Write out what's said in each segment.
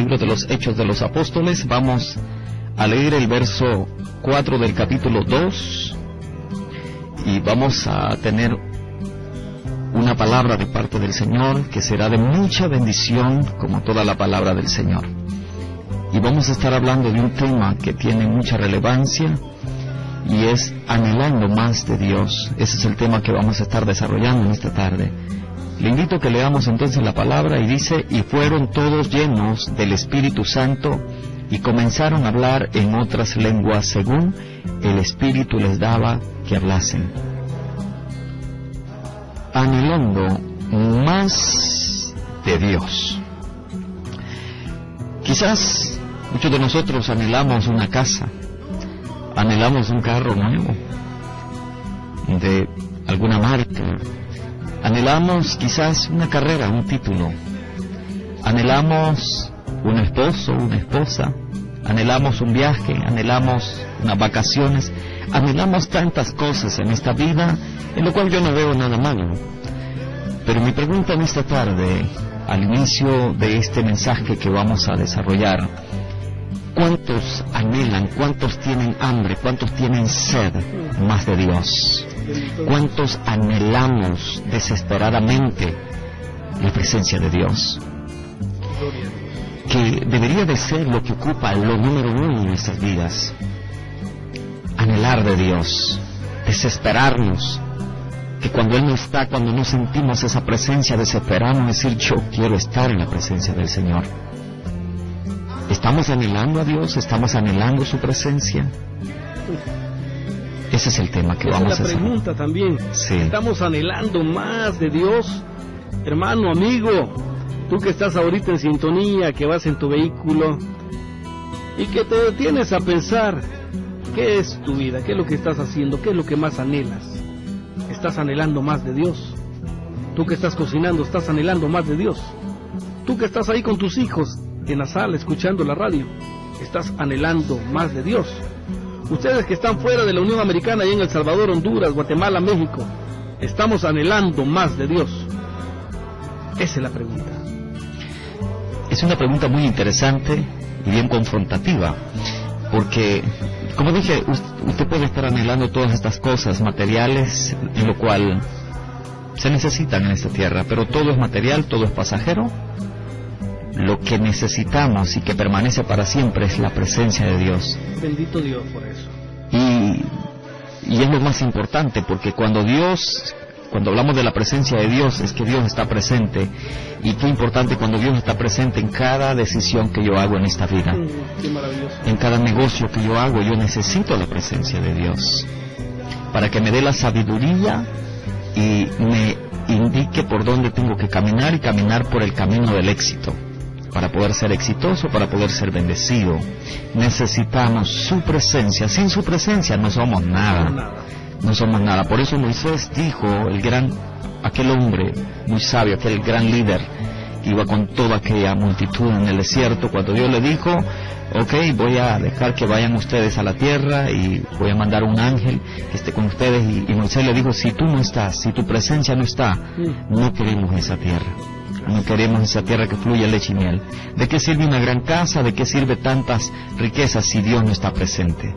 libro de los Hechos de los Apóstoles. Vamos a leer el verso 4 del capítulo 2 y vamos a tener una palabra de parte del Señor que será de mucha bendición, como toda la palabra del Señor. Y vamos a estar hablando de un tema que tiene mucha relevancia y es anhelando más de Dios. Ese es el tema que vamos a estar desarrollando en esta tarde. Le invito a que leamos entonces la palabra y dice: y fueron todos llenos del Espíritu Santo y comenzaron a hablar en otras lenguas según el Espíritu les daba que hablasen. Anhelando más de Dios. Quizás muchos de nosotros anhelamos una casa, anhelamos un carro nuevo, de alguna marca, anhelamos quizás una carrera, un título, anhelamos un esposo, una esposa, anhelamos un viaje, anhelamos unas vacaciones, anhelamos tantas cosas en esta vida, en lo cual yo no veo nada malo. Pero mi pregunta en esta tarde, al inicio de este mensaje que vamos a desarrollar: ¿cuántos anhelan, cuántos tienen hambre, cuántos tienen sed más de Dios? ¿Cuántos anhelamos desesperadamente la presencia de Dios? Que debería de ser lo que ocupa lo número uno en nuestras vidas. Anhelar de Dios, desesperarnos, que cuando Él no está, cuando no sentimos esa presencia, desesperamos, decir: yo quiero estar en la presencia del Señor. ¿Estamos anhelando a Dios? ¿Estamos anhelando su presencia? Ese es el tema que vamos a hacer. Esa es la pregunta también. Sí. ¿Estamos anhelando más de Dios? Hermano, amigo, tú que estás ahorita en sintonía, que vas en tu vehículo y que te detienes a pensar: ¿qué es tu vida? ¿Qué es lo que estás haciendo? ¿Qué es lo que más anhelas? ¿Estás anhelando más de Dios? Tú que estás cocinando, ¿estás anhelando más de Dios? Tú que estás ahí con tus hijos en la sala escuchando la radio, ¿estás anhelando más de Dios? Ustedes que están fuera de la Unión Americana, y en El Salvador, Honduras, Guatemala, México, ¿estamos anhelando más de Dios? Esa es la pregunta. Es una pregunta muy interesante y bien confrontativa, porque, como dije, usted puede estar anhelando todas estas cosas materiales, en lo cual se necesitan en esta tierra, pero todo es material, todo es pasajero. Lo que necesitamos y que permanece para siempre es la presencia de Dios. Bendito Dios por eso. Y es lo más importante, porque cuando hablamos de la presencia de Dios, es que Dios está presente. Y qué importante cuando Dios está presente en cada decisión que yo hago en esta vida. Qué maravilloso. En cada negocio que yo hago, yo necesito la presencia de Dios para que me dé la sabiduría y me indique por dónde tengo que caminar, y caminar por el camino del éxito. Para poder ser exitoso, para poder ser bendecido, necesitamos su presencia. Sin su presencia no somos nada. No somos nada. Por eso Moisés dijo, aquel hombre muy sabio, aquel gran líder, que iba con toda aquella multitud en el desierto, cuando Dios le dijo: ok, voy a dejar que vayan ustedes a la tierra y voy a mandar un ángel que esté con ustedes. Y Moisés le dijo: si tú no estás, si tu presencia no está, no queremos esa tierra. No queremos esa tierra que fluye leche y miel. ¿De qué sirve una gran casa? ¿De qué sirve tantas riquezas si Dios no está presente?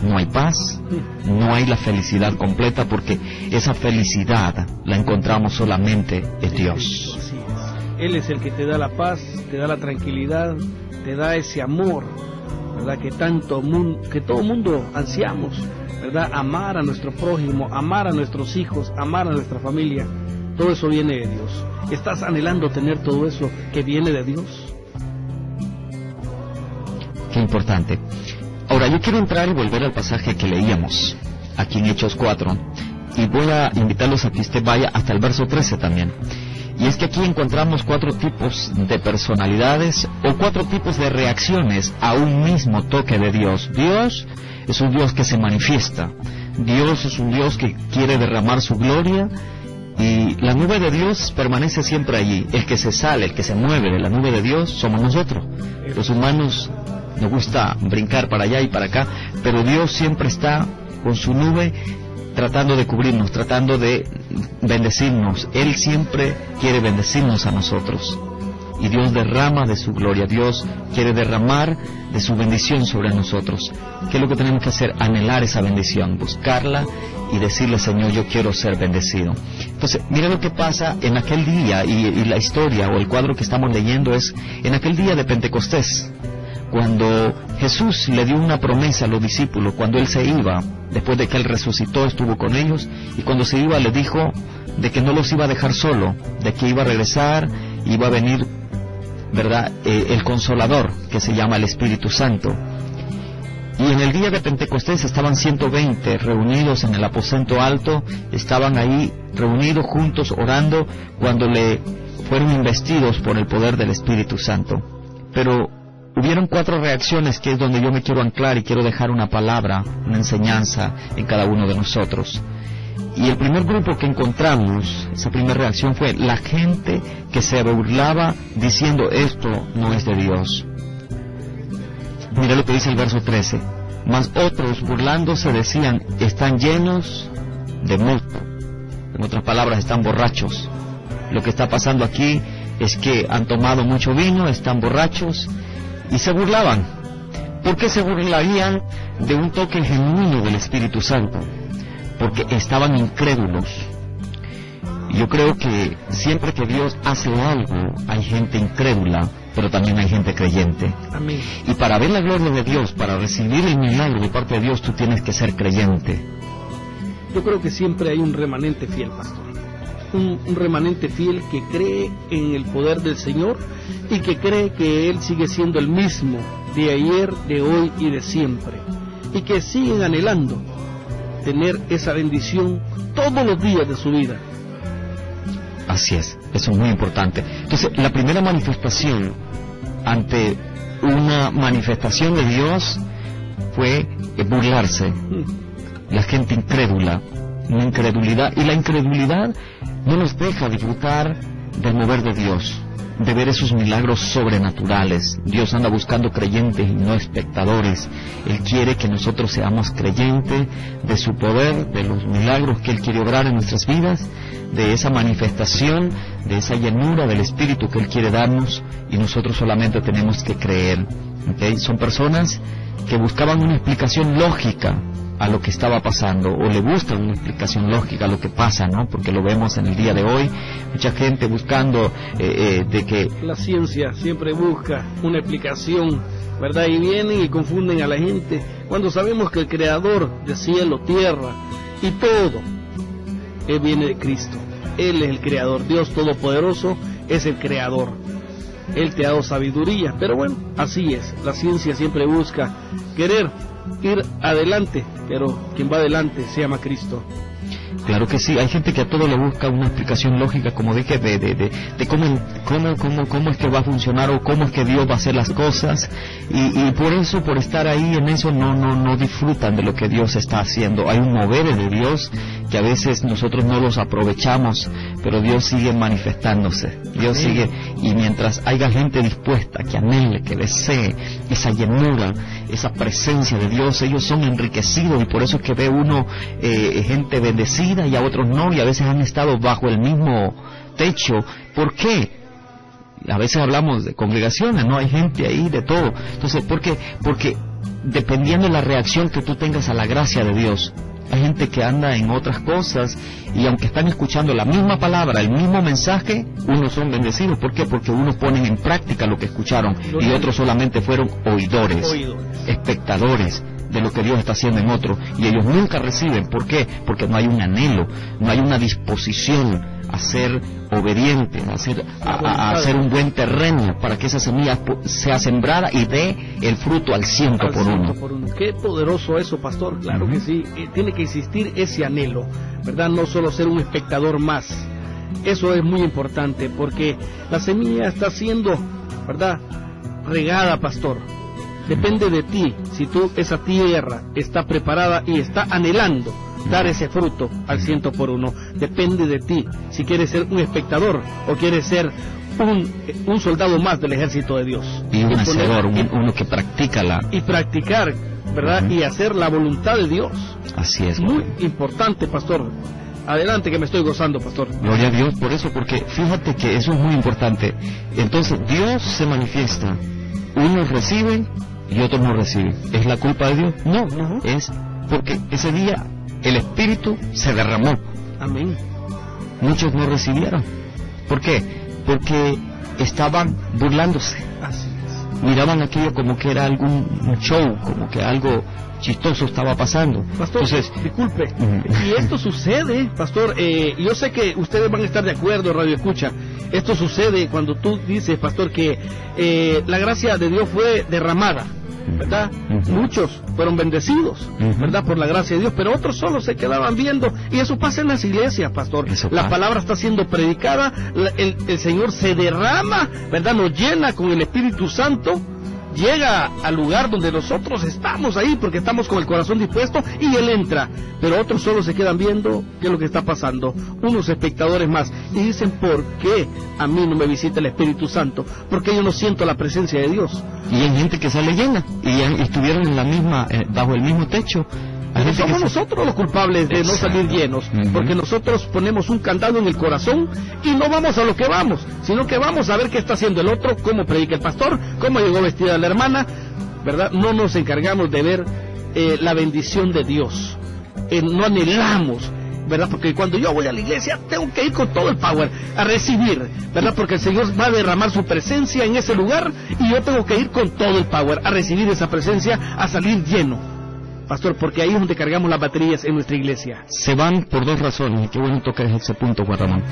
No hay paz, no hay la felicidad completa, porque esa felicidad la encontramos solamente en Dios. Así es. Él es el que te da la paz, te da la tranquilidad, te da ese amor, ¿verdad? Que todo mundo ansiamos, ¿verdad? Amar a nuestro prójimo, amar a nuestros hijos, amar a nuestra familia. Todo eso viene de Dios. ¿Estás anhelando tener todo eso que viene de Dios? Qué importante. Ahora, yo quiero entrar y volver al pasaje que leíamos aquí en Hechos 4, y voy a invitarlos a que usted vaya hasta el verso 13 también. Y es que aquí encontramos 4 tipos de personalidades, o 4 tipos de reacciones a un mismo toque de Dios. Dios es un Dios que se manifiesta. Dios es un Dios que quiere derramar su gloria, y la nube de Dios permanece siempre allí. El que se sale, el que se mueve de la nube de Dios somos nosotros. Los humanos nos gusta brincar para allá y para acá, pero Dios siempre está con su nube tratando de cubrirnos, tratando de bendecirnos. Él siempre quiere bendecirnos a nosotros. y Dios derrama de su gloria. Dios quiere derramar de su bendición sobre nosotros. ¿Qué es lo que tenemos que hacer? Anhelar esa bendición, buscarla y decirle: Señor, yo quiero ser bendecido. Entonces, mira lo que pasa en aquel día, y la historia o el cuadro que estamos leyendo es en aquel día de Pentecostés, cuando Jesús le dio una promesa a los discípulos. Cuando Él se iba, después de que Él resucitó, estuvo con ellos, y cuando se iba les dijo de que no los iba a dejar solo, de que iba a regresar, iba a venir, ¿verdad?, el Consolador, que se llama el Espíritu Santo. Y en el día de Pentecostés estaban 120 reunidos en el aposento alto, estaban ahí reunidos juntos orando cuando le fueron investidos por el poder del Espíritu Santo. Pero hubieron 4 reacciones, que es donde yo me quiero anclar y quiero dejar una palabra, una enseñanza en cada uno de nosotros. Y el primer grupo que encontramos, esa primera reacción, fue la gente que se burlaba diciendo: esto no es de Dios. Mira lo que dice el verso 13. Mas otros, burlándose, decían: están llenos de mosto. En otras palabras, están borrachos. Lo que está pasando aquí es que han tomado mucho vino, están borrachos, y se burlaban. ¿Por qué se burlarían de un toque genuino del Espíritu Santo? Porque estaban incrédulos. Yo creo que siempre que Dios hace algo, hay gente incrédula, pero también hay gente creyente. Amén. Y para ver la gloria de Dios, para recibir el milagro de parte de Dios, tú tienes que ser creyente. Yo creo que siempre hay un remanente fiel, pastor. Un remanente fiel que cree en el poder del Señor y que cree que Él sigue siendo el mismo de ayer, de hoy y de siempre. Y que siguen anhelando tener esa bendición todos los días de su vida. Así es, eso es muy importante. Entonces, la primera manifestación ante una manifestación de Dios fue burlarse. La gente incrédula, una incredulidad, y la incredulidad no nos deja disfrutar del mover de Dios, de ver esos milagros sobrenaturales. Dios anda buscando creyentes y no espectadores. Él quiere que nosotros seamos creyentes de su poder, de los milagros que Él quiere obrar en nuestras vidas, de esa manifestación, de esa llenura del Espíritu que Él quiere darnos, y nosotros solamente tenemos que creer. ¿Okay? Son personas que buscaban una explicación lógica a lo que estaba pasando, o le buscan una explicación lógica a lo que pasa, ¿no? Porque lo vemos en el día de hoy, mucha gente buscando de que... La ciencia siempre busca una explicación, ¿verdad? Y vienen y confunden a la gente, cuando sabemos que el Creador de cielo, tierra y todo, Él viene de Cristo. Él es el Creador, Dios Todopoderoso es el Creador. Él te ha dado sabiduría, pero bueno, así es, la ciencia siempre busca querer ir adelante, pero quien va adelante se llama Cristo. Claro que sí, hay gente que a todo le busca una explicación lógica, como dije, de cómo es que va a funcionar, o cómo es que Dios va a hacer las cosas, y por eso, por estar ahí en eso, no disfrutan de lo que Dios está haciendo. Hay un mover de Dios que a veces nosotros no los aprovechamos, pero Dios sigue manifestándose, Dios sigue, y mientras haya gente dispuesta, que anhele, que desee esa llenura, esa presencia de Dios, ellos son enriquecidos, y por eso es que ve uno gente bendecida y a otros no, y a veces han estado bajo el mismo techo. ¿Por qué? A veces hablamos de congregaciones, ¿no? Hay gente ahí de todo. Entonces, ¿por qué? Porque dependiendo de la reacción que tú tengas a la gracia de Dios, hay gente que anda en otras cosas, y aunque están escuchando la misma palabra, el mismo mensaje, unos son bendecidos. ¿Por qué? Porque unos ponen en práctica lo que escucharon, y otros solamente fueron oidores, espectadores de lo que Dios está haciendo en otro, y ellos nunca reciben. ¿Por qué? Porque no hay un anhelo, no hay una disposición a ser obediente, a hacer un buen terreno para que esa semilla sea sembrada y dé el fruto al 100%. Qué poderoso eso, pastor. Claro que sí, tiene que existir ese anhelo, ¿verdad? No solo ser un espectador más. Eso es muy importante, porque la semilla está siendo, ¿verdad?, regada, pastor. Depende de ti, si esa tierra está preparada y está anhelando dar ese fruto al 100%. Depende de ti, si quieres ser un espectador o quieres ser un soldado más del ejército de Dios. Y un hacedor, uno que practica y practicar, ¿verdad? Y hacer la voluntad de Dios. Así es. Muy importante, pastor. Adelante, que me estoy gozando, pastor. Gloria a Dios por eso, porque fíjate que eso es muy importante. Entonces, Dios se manifiesta. Unos reciben y otros no reciben. ¿Es la culpa de Dios? No, es porque ese día el Espíritu se derramó. Amén. Muchos no recibieron. ¿Por qué? Porque estaban burlándose. Así es. Miraban aquello como que era algún show, como que algo chistoso estaba pasando. Pastor, entonces, disculpe, y esto sucede, pastor, yo sé que ustedes van a estar de acuerdo, Radio Escucha. Esto sucede cuando tú dices, pastor, que la gracia de Dios fue derramada, ¿verdad? Muchos fueron bendecidos, ¿verdad? Por la gracia de Dios, pero otros solo se quedaban viendo, y eso pasa en las iglesias, pastor. La palabra está siendo predicada, el Señor se derrama, ¿verdad? Nos llena con el Espíritu Santo, llega al lugar donde nosotros estamos ahí, porque estamos con el corazón dispuesto, y Él entra, pero otros solo se quedan viendo qué es lo que está pasando, unos espectadores más, y dicen, ¿por qué a mí no me visita el Espíritu Santo? ¿Por qué yo no siento la presencia de Dios? Y hay gente que sale llena, y estuvieron en la misma, bajo el mismo techo. Pero somos nosotros los culpables de no salir llenos, porque nosotros ponemos un candado en el corazón y no vamos a lo que vamos, sino que vamos a ver qué está haciendo el otro, cómo predica el pastor, cómo llegó vestida la hermana, ¿verdad? No nos encargamos de ver la bendición de Dios, no anhelamos, ¿verdad? Porque cuando yo voy a la iglesia tengo que ir con todo el power a recibir, ¿verdad? Porque el Señor va a derramar su presencia en ese lugar y yo tengo que ir con todo el power a recibir esa presencia, a salir lleno. Pastor, porque ahí es donde cargamos las baterías en nuestra iglesia. Se van por dos razones, y qué bueno tocar ese punto, Juan Ramón.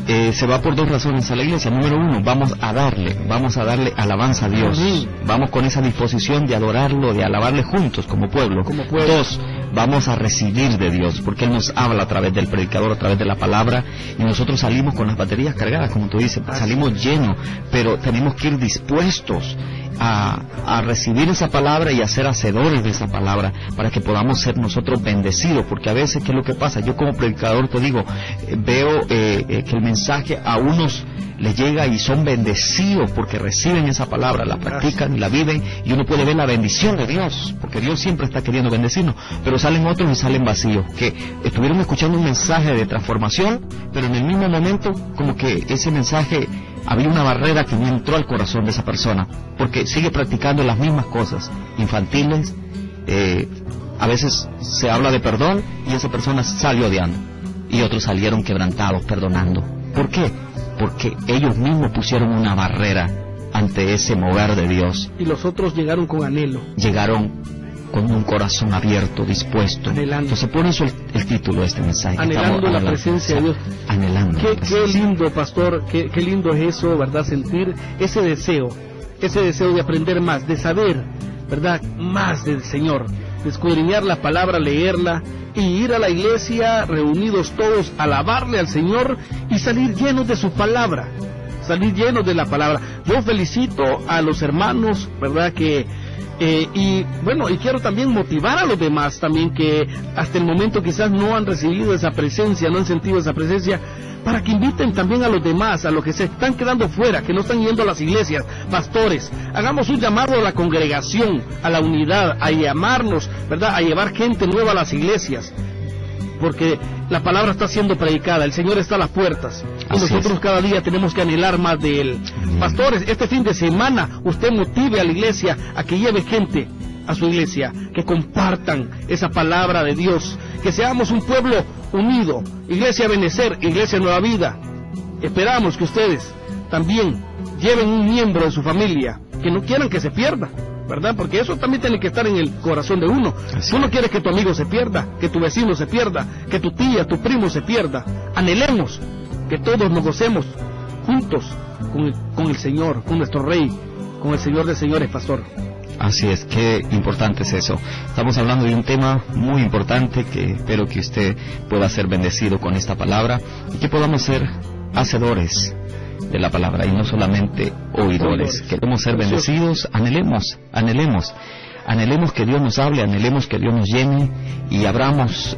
Se va por dos razones a la iglesia. Número uno, vamos a darle alabanza a Dios. Vamos con esa disposición de adorarlo, de alabarle juntos como pueblo. Dos, vamos a recibir de Dios, porque Él nos habla a través del predicador, a través de la palabra, y nosotros salimos con las baterías cargadas, como tú dices, salimos llenos, pero tenemos que ir dispuestos a recibir esa palabra y a ser hacedores de esa palabra para que podamos ser nosotros bendecidos, porque a veces, ¿qué es lo que pasa? Yo como predicador te digo, veo que el mensaje a unos les llega y son bendecidos porque reciben esa palabra, la practican y la viven, y uno puede ver la bendición de Dios, porque Dios siempre está queriendo bendecirnos, pero salen otros y salen vacíos, que estuvieron escuchando un mensaje de transformación, pero en el mismo momento como que ese mensaje había una barrera que no entró al corazón de esa persona, porque sigue practicando las mismas cosas infantiles. A veces se habla de perdón y esa persona salió odiando, y otros salieron quebrantados, perdonando. ¿Por qué? Porque ellos mismos pusieron una barrera ante ese mover de Dios. Y los otros llegaron con anhelo. Llegaron con un corazón abierto, dispuesto. Anhelando. Entonces por eso el título de este mensaje. Anhelando la presencia de Dios. Anhelando. Qué lindo, pastor, qué lindo es eso, ¿verdad? Sentir ese deseo de aprender más, de saber, ¿verdad? Más del Señor, de escudriñar la palabra, leerla, y ir a la iglesia reunidos todos, alabarle al Señor y salir llenos de su palabra, salir llenos de la palabra. Yo felicito a los hermanos, ¿verdad? Y quiero también motivar a los demás también que hasta el momento quizás no han recibido esa presencia, no han sentido esa presencia, para que inviten también a los demás, a los que se están quedando fuera, que no están yendo a las iglesias. Pastores, hagamos un llamado a la congregación, a la unidad, a llamarnos, ¿verdad? A llevar gente nueva a las iglesias, porque la palabra está siendo predicada, el Señor está a las puertas, y nosotros cada día tenemos que anhelar más de Él. Pastores, este fin de semana usted motive a la iglesia a que lleve gente a su iglesia, que compartan esa palabra de Dios, que seamos un pueblo unido, Iglesia Benecer, Iglesia Nueva Vida. Esperamos que ustedes también lleven un miembro de su familia, que no quieran que se pierda, ¿verdad? Porque eso también tiene que estar en el corazón de uno. Tú no quieres que tu amigo se pierda, que tu vecino se pierda, que tu tía, tu primo se pierda. Anhelemos que todos nos gocemos juntos con el Señor, con nuestro Rey, con el Señor de señores, pastor. Así es, qué importante es eso. Estamos hablando de un tema muy importante que espero que usted pueda ser bendecido con esta palabra y que podamos ser hacedores de la palabra y no solamente oidores. Queremos ser bendecidos, anhelemos que Dios nos hable, anhelemos que Dios nos llene y abramos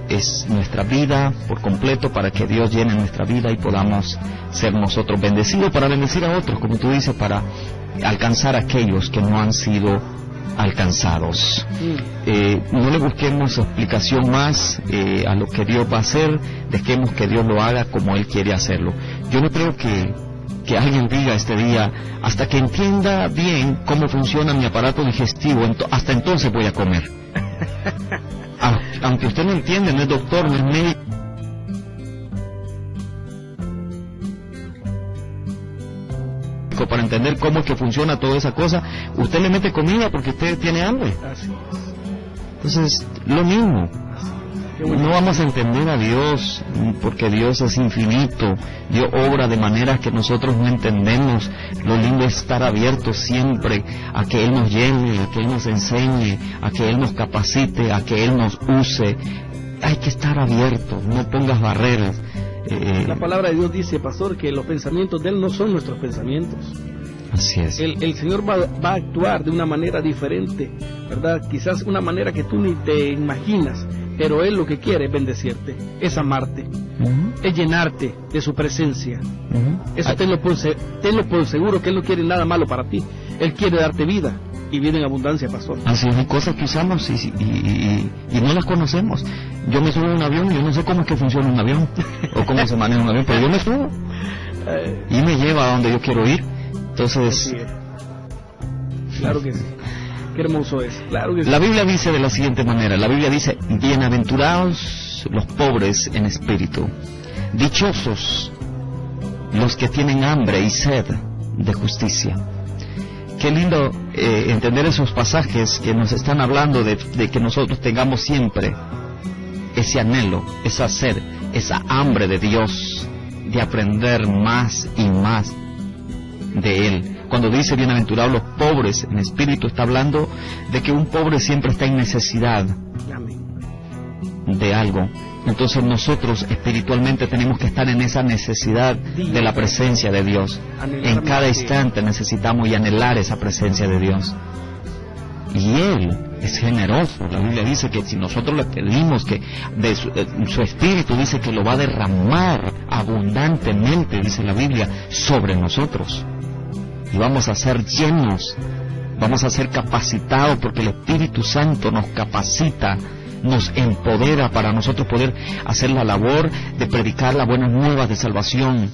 nuestra vida por completo para que Dios llene nuestra vida y podamos ser nosotros bendecidos para bendecir a otros, como tú dices, para alcanzar a aquellos que no han sido alcanzados. No le busquemos explicación más a lo que Dios va a hacer, dejemos que Dios lo haga como Él quiere hacerlo. Yo no creo que alguien diga este día, hasta que entienda bien cómo funciona mi aparato digestivo, hasta entonces voy a comer. Aunque usted no entiende, no es doctor, no es médico, para entender cómo es que funciona toda esa cosa, usted le mete comida porque usted tiene hambre. Entonces, lo mismo. No vamos a entender a Dios porque Dios es infinito. Dios obra de maneras que nosotros no entendemos. Lo lindo es estar abiertos siempre a que Él nos llene, a que Él nos enseñe, a que Él nos capacite, a que Él nos use. Hay que estar abiertos, no pongas barreras. La palabra de Dios dice, pastor, que los pensamientos de Él no son nuestros pensamientos. Así es. El Señor va a actuar de una manera diferente, ¿verdad? Quizás una manera que tú ni te imaginas, pero Él lo que quiere es bendecirte, es amarte, es llenarte de su presencia. Eso tenlo por seguro, que Él no quiere nada malo para ti. Él quiere darte vida, y vida en abundancia, pastor. Así es, hay cosas que usamos y no las conocemos. Yo me subo a un avión y yo no sé cómo es que funciona un avión o cómo se maneja un avión, pero yo me subo y me lleva a donde yo quiero ir. Entonces, claro que sí. Qué hermoso es. Claro que sí. La Biblia dice de la siguiente manera. La Biblia dice: bienaventurados los pobres en espíritu, dichosos los que tienen hambre y sed de justicia. Qué lindo entender esos pasajes que nos están hablando de que nosotros tengamos siempre ese anhelo, esa sed, esa hambre de Dios, de aprender más y más de Él. Cuando dice bienaventurados los pobres en espíritu, está hablando de que un pobre siempre está en necesidad de algo. Entonces nosotros espiritualmente tenemos que estar en esa necesidad de la presencia de Dios. En cada instante necesitamos y anhelar esa presencia de Dios. Y Él es generoso. La Biblia dice que si nosotros le pedimos que de su espíritu, dice que lo va a derramar abundantemente, dice la Biblia, sobre nosotros. Y vamos a ser llenos, vamos a ser capacitados, porque el Espíritu Santo nos capacita, nos empodera para nosotros poder hacer la labor de predicar las buenas nuevas de salvación.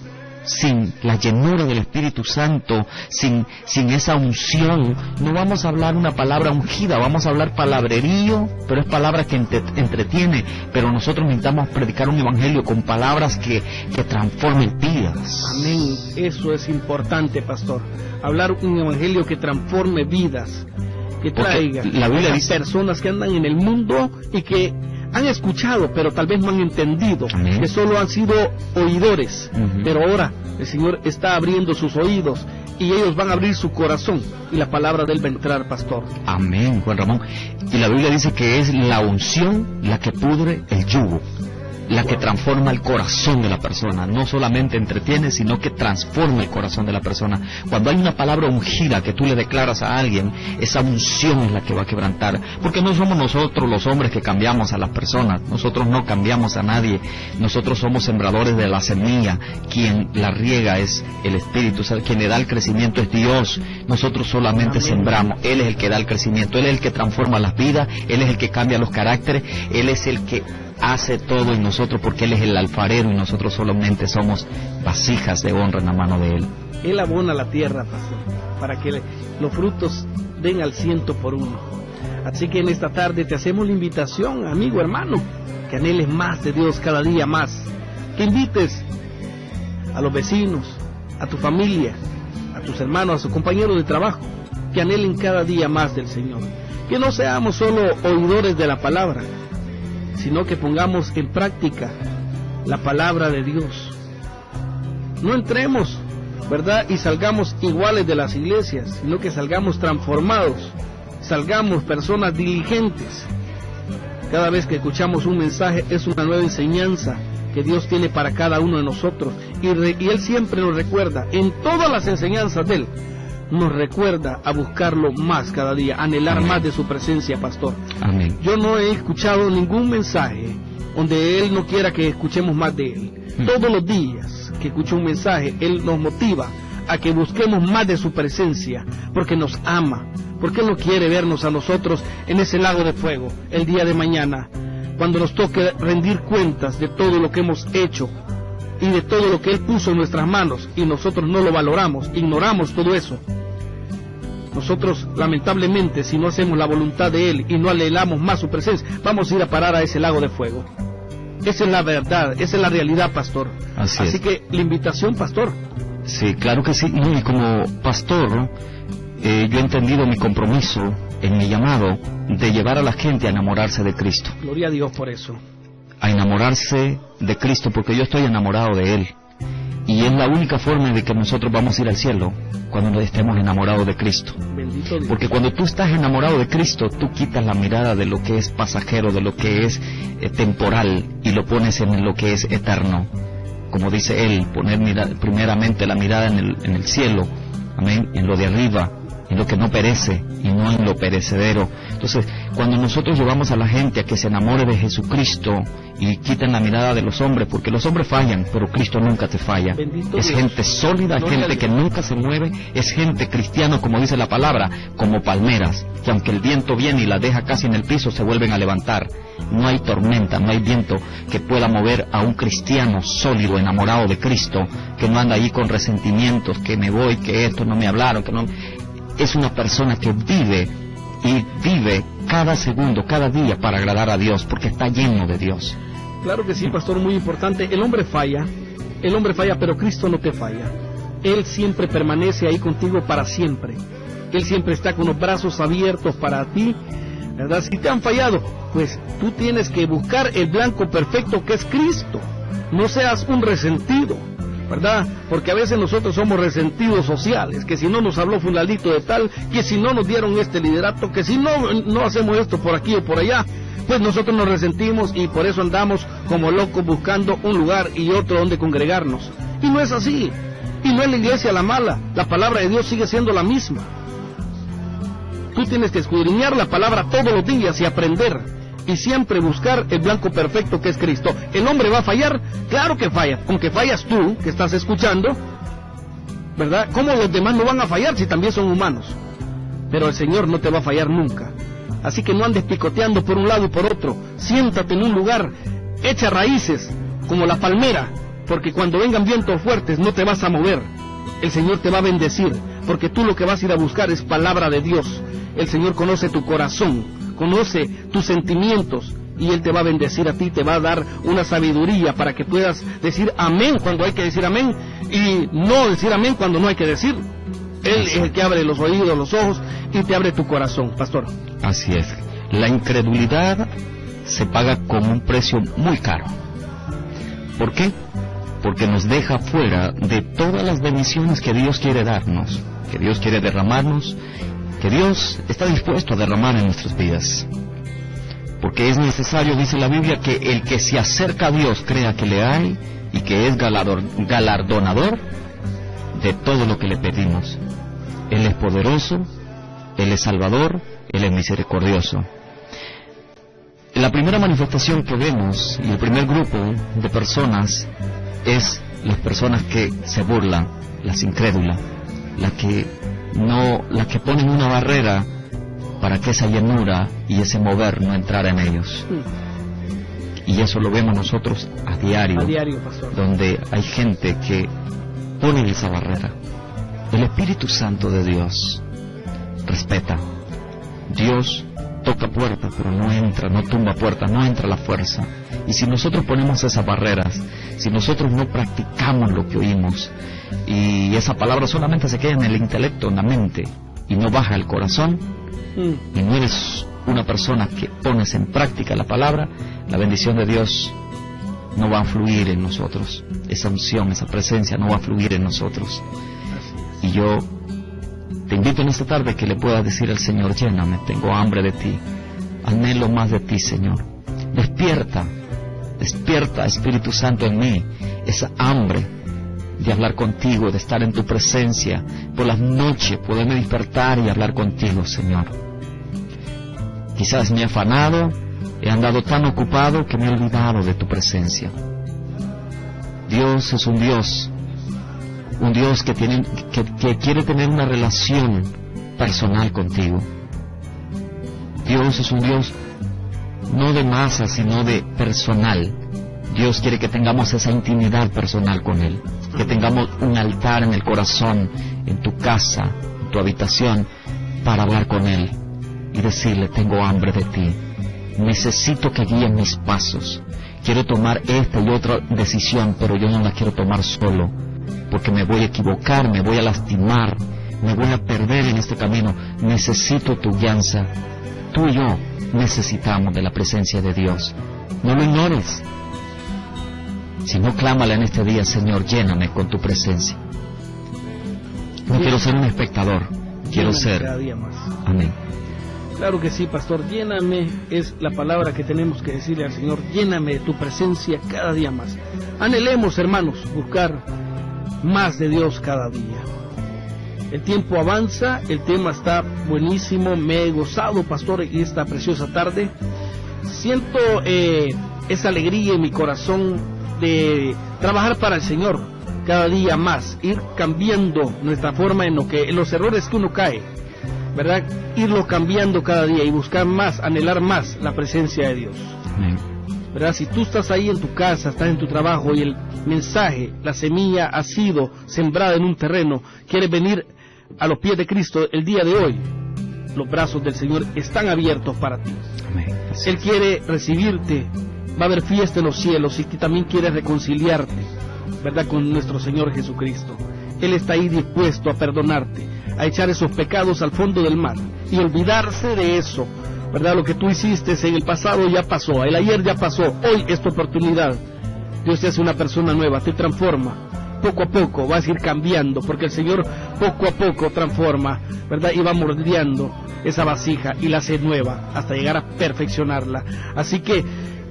Sin la llenura del Espíritu Santo, sin esa unción, no vamos a hablar una palabra ungida, vamos a hablar palabrerío, pero es palabra que entretiene. Pero nosotros necesitamos predicar un evangelio con palabras que transformen vidas. Amén, eso es importante, pastor. Hablar un evangelio que transforme vidas, que traiga la Biblia dice, personas que andan en el mundo y que han escuchado, pero tal vez no han entendido. Amén. Que solo han sido oidores. Pero ahora el Señor está abriendo sus oídos y ellos van a abrir su corazón y la palabra de Él va a entrar, pastor. Amén, Juan Ramón. Y la Biblia dice que es la unción la que pudre el yugo, la que transforma el corazón de la persona. No solamente entretiene, sino que transforma el corazón de la persona. Cuando hay una palabra ungida que tú le declaras a alguien, esa unción es la que va a quebrantar. Porque no somos nosotros los hombres que cambiamos a las personas. Nosotros no cambiamos a nadie. Nosotros somos sembradores de la semilla. Quien la riega es el Espíritu. O sea, quien le da el crecimiento es Dios. Nosotros solamente sembramos. Él es el que da el crecimiento. Él es el que transforma las vidas. Él es el que cambia los caracteres. Él es el que hace todo en nosotros, porque Él es el alfarero y nosotros solamente somos vasijas de honra en la mano de Él. Él abona la tierra, pastor, para que los frutos den al 100%. Así que en esta tarde te hacemos la invitación, amigo, hermano, que anheles más de Dios cada día más, que invites a los vecinos, a tu familia, a tus hermanos, a sus compañeros de trabajo, que anhelen cada día más del Señor, que no seamos solo oidores de la palabra, sino que pongamos en práctica la palabra de Dios. No entremos, ¿verdad?, y salgamos iguales de las iglesias, sino que salgamos transformados, salgamos personas diligentes. Cada vez que escuchamos un mensaje es una nueva enseñanza que Dios tiene para cada uno de nosotros, y Él siempre nos recuerda, en todas las enseñanzas de Él, nos recuerda a buscarlo más cada día, anhelar más de su presencia, pastor. Amén. Yo no he escuchado ningún mensaje donde Él no quiera que escuchemos más de Él. Todos los días que escucho un mensaje, Él nos motiva a que busquemos más de su presencia, porque nos ama, porque Él no quiere vernos a nosotros en ese lago de fuego el día de mañana, cuando nos toque rendir cuentas de todo lo que hemos hecho y de todo lo que Él puso en nuestras manos, y nosotros no lo valoramos, ignoramos todo eso. Nosotros, lamentablemente, si no hacemos la voluntad de Él y no anhelamos más su presencia, vamos a ir a parar a ese lago de fuego. Esa es la verdad, esa es la realidad, pastor. Así que la invitación, pastor. Sí, claro que sí. Y como pastor, yo he entendido mi compromiso en mi llamado de llevar a la gente a enamorarse de Cristo. Gloria a Dios por eso. A enamorarse de Cristo, porque yo estoy enamorado de Él. Y es la única forma de que nosotros vamos a ir al cielo, cuando estemos enamorados de Cristo. Bendito Dios. Porque cuando tú estás enamorado de Cristo, tú quitas la mirada de lo que es pasajero, de lo que es temporal, y lo pones en lo que es eterno. Como dice Él, poner primeramente la mirada en el cielo, amén, en lo de arriba, en lo que no perece y no en lo perecedero. Entonces, cuando nosotros llevamos a la gente a que se enamore de Jesucristo y quiten la mirada de los hombres, porque los hombres fallan, pero Cristo nunca te falla. Bendito es Dios. Gente sólida, es gente que nunca se mueve, es gente cristiana, como dice la palabra, como palmeras, que aunque el viento viene y la deja casi en el piso, se vuelven a levantar. No hay tormenta, no hay viento que pueda mover a un cristiano sólido, enamorado de Cristo, que no anda ahí con resentimientos, que me voy, que esto no me hablaron, que no... Es una persona que vive y vive cada segundo, cada día para agradar a Dios, porque está lleno de Dios. Claro que sí, pastor, muy importante. El hombre falla, pero Cristo no te falla. Él siempre permanece ahí contigo para siempre. Él siempre está con los brazos abiertos para ti, ¿verdad? Si te han fallado, pues tú tienes que buscar el blanco perfecto que es Cristo. No seas un resentido, ¿verdad? Porque a veces nosotros somos resentidos sociales, que si no nos habló fulanito de tal, que si no nos dieron este liderato, que si no hacemos esto por aquí o por allá, pues nosotros nos resentimos y por eso andamos como locos buscando un lugar y otro donde congregarnos. Y no es así, y no es la iglesia la mala, la palabra de Dios sigue siendo la misma. Tú tienes que escudriñar la palabra todos los días y aprender, y siempre buscar el blanco perfecto que es Cristo. ¿El hombre va a fallar? Claro que falla, aunque fallas tú, que estás escuchando, ¿verdad? ¿Cómo los demás no van a fallar si también son humanos? Pero el Señor no te va a fallar nunca. Así que no andes picoteando por un lado y por otro. Siéntate en un lugar, echa raíces, como la palmera, porque cuando vengan vientos fuertes no te vas a mover. El Señor te va a bendecir, porque tú lo que vas a ir a buscar es palabra de Dios. El Señor conoce tu corazón, conoce tus sentimientos, y Él te va a bendecir a ti, te va a dar una sabiduría para que puedas decir amén cuando hay que decir amén, y no decir amén cuando no hay que decir. Él es el que abre los oídos, los ojos, y te abre tu corazón, pastor. Así es. La incredulidad se paga con un precio muy caro. ¿Por qué? Porque nos deja fuera de todas las bendiciones que Dios quiere darnos, que Dios quiere derramarnos, que Dios está dispuesto a derramar en nuestras vidas. Porque es necesario, dice la Biblia, que el que se acerca a Dios crea que le hay y que es galardonador de todo lo que le pedimos. Él es poderoso, Él es salvador, Él es misericordioso. La primera manifestación que vemos y el primer grupo de personas es las personas que se burlan, las incrédulas, las que ponen una barrera para que esa llanura y ese mover no entrara en ellos. Y eso lo vemos nosotros a diario, pastor, donde hay gente que pone esa barrera. El Espíritu Santo de Dios respeta. Dios toca puertas, pero no entra, no tumba puertas, no entra la fuerza. Y si nosotros ponemos esas barreras, si nosotros no practicamos lo que oímos, y esa palabra solamente se queda en el intelecto, en la mente, y no baja al corazón, y no eres una persona que pones en práctica la palabra, la bendición de Dios no va a fluir en nosotros. Esa unción, esa presencia no va a fluir en nosotros. Y yo te invito en esta tarde que le puedas decir al Señor: lléname, tengo hambre de ti, anhelo más de ti, Señor. Despierta, Espíritu Santo, en mí esa hambre de hablar contigo, de estar en tu presencia, por las noches poderme despertar y hablar contigo, Señor. Quizás me he afanado, he andado tan ocupado que me he olvidado de tu presencia. Dios es un Dios un Dios que quiere tener una relación personal contigo. Dios es un Dios no de masa, sino de personal. Dios quiere que tengamos esa intimidad personal con Él, que tengamos un altar en el corazón, en tu casa, en tu habitación, para hablar con Él y decirle: tengo hambre de ti, necesito que guíes mis pasos, quiero tomar esta y otra decisión, pero yo no la quiero tomar solo, porque me voy a equivocar, me voy a lastimar, me voy a perder en este camino. Necesito tu guianza. Tú y yo necesitamos de la presencia de Dios. No lo ignores, sino clámale en este día: Señor, lléname con tu presencia. No quiero ser un espectador, quiero ser cada día más. Amén. Claro que sí, pastor. Lléname es la palabra que tenemos que decirle al Señor. Lléname de tu presencia cada día más. Anhelemos, hermanos, buscar más de Dios cada día. El tiempo avanza, el tema está buenísimo, me he gozado, pastor, y esta preciosa tarde. Siento esa alegría en mi corazón de trabajar para el Señor cada día más, ir cambiando nuestra forma en los errores que uno cae, ¿verdad? Irlo cambiando cada día y buscar más, anhelar más la presencia de Dios. Amén. ¿Verdad? Si tú estás ahí en tu casa, estás en tu trabajo y el mensaje, la semilla ha sido sembrada en un terreno, quieres venir a los pies de Cristo el día de hoy, los brazos del Señor están abiertos para ti. Amén. Él quiere recibirte, va a haber fiesta en los cielos y tú también quieres reconciliarte, ¿verdad?, con nuestro Señor Jesucristo. Él está ahí dispuesto a perdonarte, a echar esos pecados al fondo del mar y olvidarse de eso, ¿verdad? Lo que tú hiciste en el pasado ya pasó, el ayer ya pasó, hoy es tu oportunidad. Dios te hace una persona nueva, te transforma. Poco a poco vas a ir cambiando, porque el Señor poco a poco transforma, ¿verdad? Y va moldeando esa vasija y la hace nueva hasta llegar a perfeccionarla. Así que,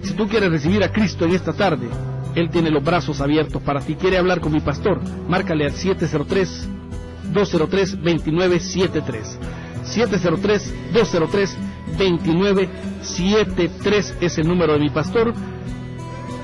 si tú quieres recibir a Cristo en esta tarde, Él tiene los brazos abiertos para ti. ¿Quiere hablar con mi pastor? Márcale al 703-203-2973. 703-203-2973 es el número de mi pastor.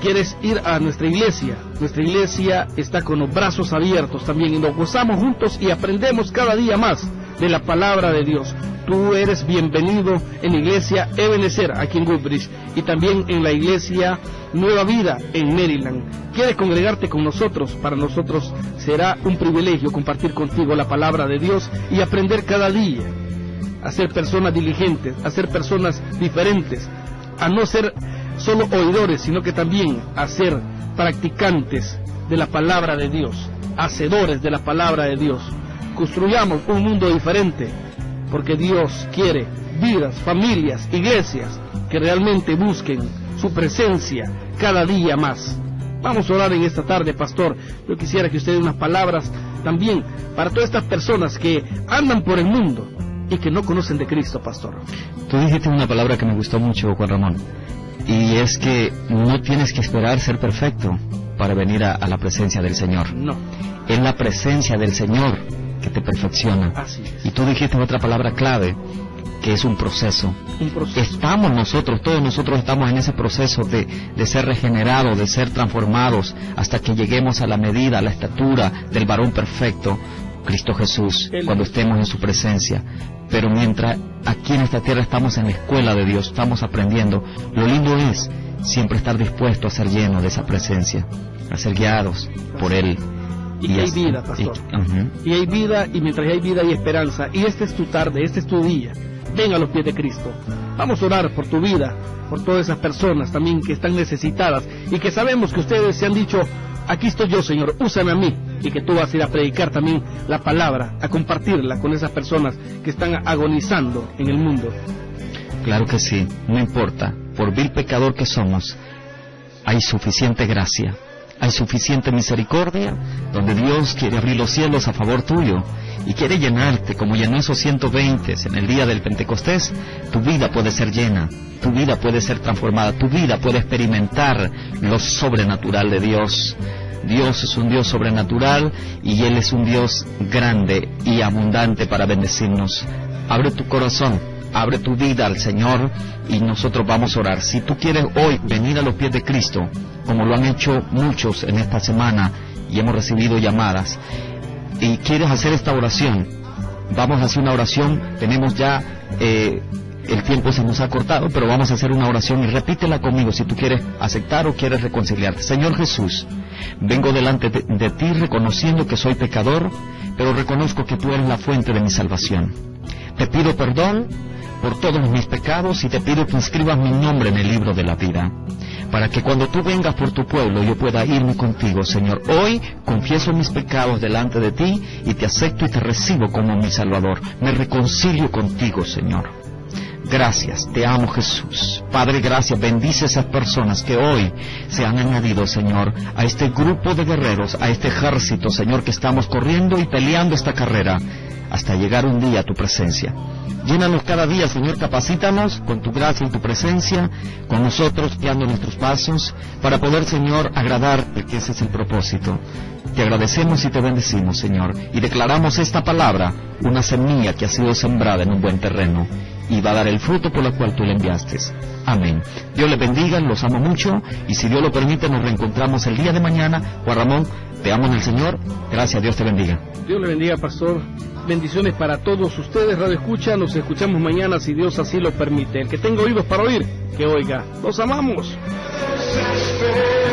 ¿Quieres ir a nuestra iglesia? Nuestra iglesia está con los brazos abiertos también y nos gozamos juntos y aprendemos cada día más de la palabra de Dios. Tú eres bienvenido en la iglesia Ebenezer aquí en Woodbridge y también en la iglesia Nueva Vida en Maryland. ¿Quieres congregarte con nosotros? Para nosotros será un privilegio compartir contigo la palabra de Dios y aprender cada día a ser personas diligentes, a ser personas diferentes, a no ser solo oidores, sino que también a ser practicantes de la palabra de Dios, hacedores de la palabra de Dios. Construyamos un mundo diferente, porque Dios quiere vidas, familias, iglesias que realmente busquen su presencia cada día más. Vamos a orar en esta tarde, pastor. Yo quisiera que usted dé unas palabras también para todas estas personas que andan por el mundo y que no conocen de Cristo, pastor. Tú dijiste una palabra que me gustó mucho, Juan Ramón, y es que no tienes que esperar ser perfecto para venir a la presencia del Señor. No. Es la presencia del Señor que te perfecciona. Así es. Y tú dijiste otra palabra clave, que es un proceso. Un proceso. Estamos nosotros, todos nosotros estamos en ese proceso de ser regenerados, de ser transformados, hasta que lleguemos a la medida, a la estatura del varón perfecto, Cristo Jesús, cuando estemos en su presencia. Pero mientras aquí en esta tierra estamos en la escuela de Dios, estamos aprendiendo, lo lindo es siempre estar dispuesto a ser lleno de esa presencia, a ser guiados por Él. Y hay vida, pastor. Y hay vida, y mientras hay vida hay esperanza. Y esta es tu tarde, este es tu día. Ven a los pies de Cristo. Vamos a orar por tu vida, por todas esas personas también que están necesitadas y que sabemos que ustedes se han dicho: aquí estoy yo, Señor, úsame a mí. Y que tú vas a ir a predicar también la palabra, a compartirla con esas personas que están agonizando en el mundo. Claro que sí, no importa, por vil pecador que somos, hay suficiente gracia, hay suficiente misericordia, donde Dios quiere abrir los cielos a favor tuyo y quiere llenarte, como llenó esos 120 en el día del Pentecostés. Tu vida puede ser llena, tu vida puede ser transformada, tu vida puede experimentar lo sobrenatural de Dios. Dios es un Dios sobrenatural y Él es un Dios grande y abundante para bendecirnos. Abre tu corazón, abre tu vida al Señor y nosotros vamos a orar. Si tú quieres hoy venir a los pies de Cristo, como lo han hecho muchos en esta semana y hemos recibido llamadas, y quieres hacer esta oración, vamos a hacer una oración. Tenemos ya, el tiempo se nos ha cortado, pero vamos a hacer una oración y repítela conmigo si tú quieres aceptar o quieres reconciliarte. Señor Jesús, vengo delante de ti reconociendo que soy pecador, pero reconozco que tú eres la fuente de mi salvación. Te pido perdón por todos mis pecados y te pido que inscribas mi nombre en el libro de la vida, para que cuando tú vengas por tu pueblo yo pueda irme contigo, Señor. Hoy confieso mis pecados delante de ti y te acepto y te recibo como mi Salvador. Me reconcilio contigo, Señor. Gracias, te amo, Jesús. Padre, gracias, bendice a esas personas que hoy se han añadido, Señor, a este grupo de guerreros, a este ejército, Señor, que estamos corriendo y peleando esta carrera hasta llegar un día a tu presencia. Llénanos cada día, Señor, capacítanos con tu gracia y tu presencia, con nosotros guiando nuestros pasos, para poder, Señor, agradarte, que ese es el propósito. Te agradecemos y te bendecimos, Señor, y declaramos esta palabra, una semilla que ha sido sembrada en un buen terreno, y va a dar el fruto por el cual tú le enviaste. Amén. Dios les bendiga, los amo mucho, y si Dios lo permite nos reencontramos el día de mañana. Juan Ramón, te amo en el Señor. Gracias, Dios te bendiga. Dios le bendiga, pastor. Bendiciones para todos ustedes, Radio Escucha. Nos escuchamos mañana si Dios así lo permite. El que tenga oídos para oír, que oiga. Los amamos.